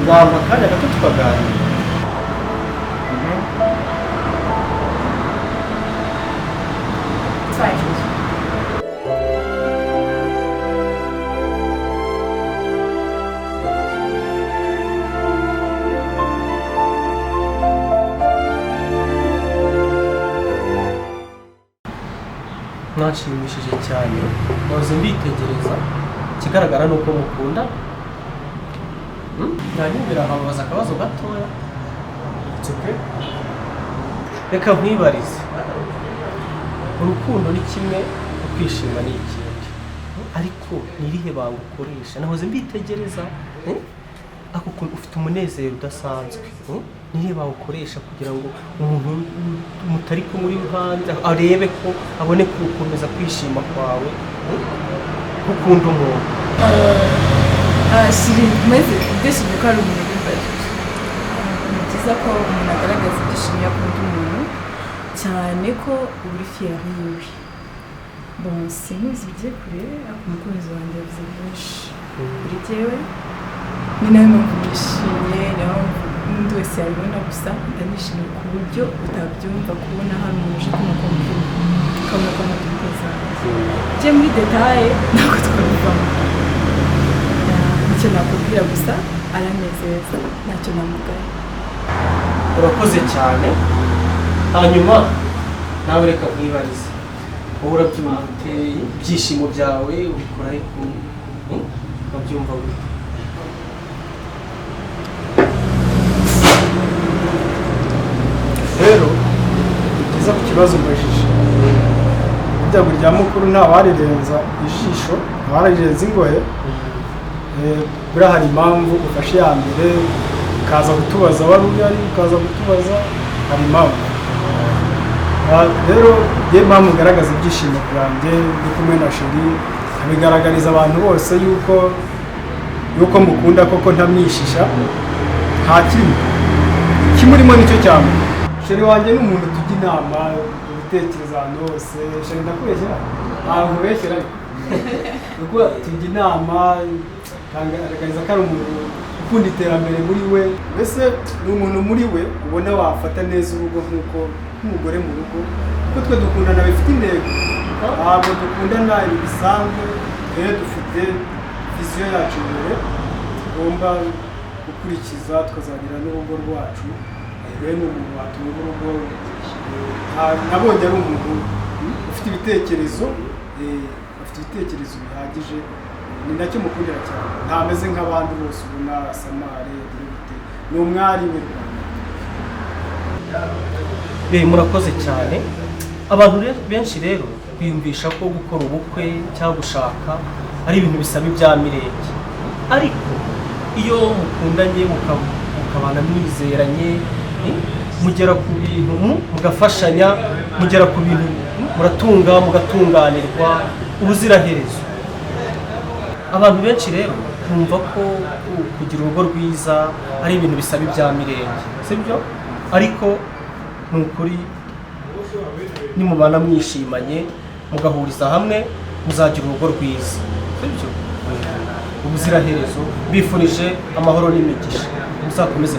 wampa akanya gato tukaganira. Mwashimishije cyane, maze mbitegereza, ikigaragara ni uko mukunda. Nanyumvira nkababaza akabazo gatoya. Reka nkwibarize, urukundo ni kimwe, ukwishima ni ikindi, ariko nirihe banga ukoresha? Nahoze mbitegereza, ako ufite umunezero udasanzwe, nirihe banga ukoresha kugira ngo umuntu mutari ko muri hanze arebe ko abone gukomeza kwishima kwawe, ukunda umuntu? Shiri meze ibyishimo ko ari umuntu w'imbabazi. Ni byiza ko umuntu agaragaza ibyishimo yakunda umuntu, cyane ko uri fier yiwe. Bon, simuzi bigiye kure, umukunzi wanjye yavuze byinshi kuri jyewe, ni nayo mpamvu nishimye, nayo n'undi wese yabibona, gusa ndanishimiye ku buryo utabyumva kubona hano umuntu uje kumukumvira ukabona ko anatugeza. Njye muri detaye ntabwo twabivamo. Icyo nakubwira gusa aranezeza, ntacyo namugaya. Urakoze cyane. Hanyuma nawe reka nkwibarize, wowe urabyumva ute? Ibyishimo byawe ubikora ariko urabyumva gute? Rero kiza ku kibazo mbajije, ibyago rya mukuru ntawarirenza ijisho, ntawarirenza ingohe. Buriya hari impamvu ufashe ya mbere ukaza gutubaza wari uri, ukaza gutubaza, hari impamvu. Rero ye mpamvu ngaragaza ibyishimo byanjye ndi kumwe na Sheri, abigaragariza abantu bose yuko mukunda koko ntamwishisha, nta kimwe kimurimo nicyo cyane. Sheri wanjye ni umuntu tujya inama, ibitekerezo ahantu hose. Sheri ndakubeshyera? Ntabwo ubeshyera kuko tujya inama, agaragariza ko ari umuntu ukunda iterambere muri we. Mbese ni umuntu muri we ubona wafata neza urugo nk'umugore mu rugo, kuko twe dukundana bifite intego, ntabwo dukundana ibi bisanzwe. Rero dufite viziyo yacu imbere tugomba gukurikiza, tukazagira n'urugo rwacu. Rero ni umuntu watunga urugo, nabonye ari umuntu ufite ibitekerezo bihagije, ni nacyo mukundira cyane. Ntameze nk'abandi bose ubona asamare, ni umwari w'u Rwanda. Murakoze cyane. Abantu benshi rero biyumvisha ko gukora ubukwe cyangwa gushaka ari ibintu bisaba ibya mirenge, ariko iyo mukundanye mukabana mwizeranye, mugera ku bintu mugafashanya, mugera ku bintu mugatunganirwa ubuziraherezo. Abantu benshi rero bumva ko kugira urugo rwiza ari ibintu bisaba ibya mirenge, sibyo? Ariko ni ukuri, nimubana mwishimanye mugahuriza hamwe muzagira urugo rwiza, sibyo? Ubuziraherezo. Bifurije amahoro n'imigisha, muzakomeze.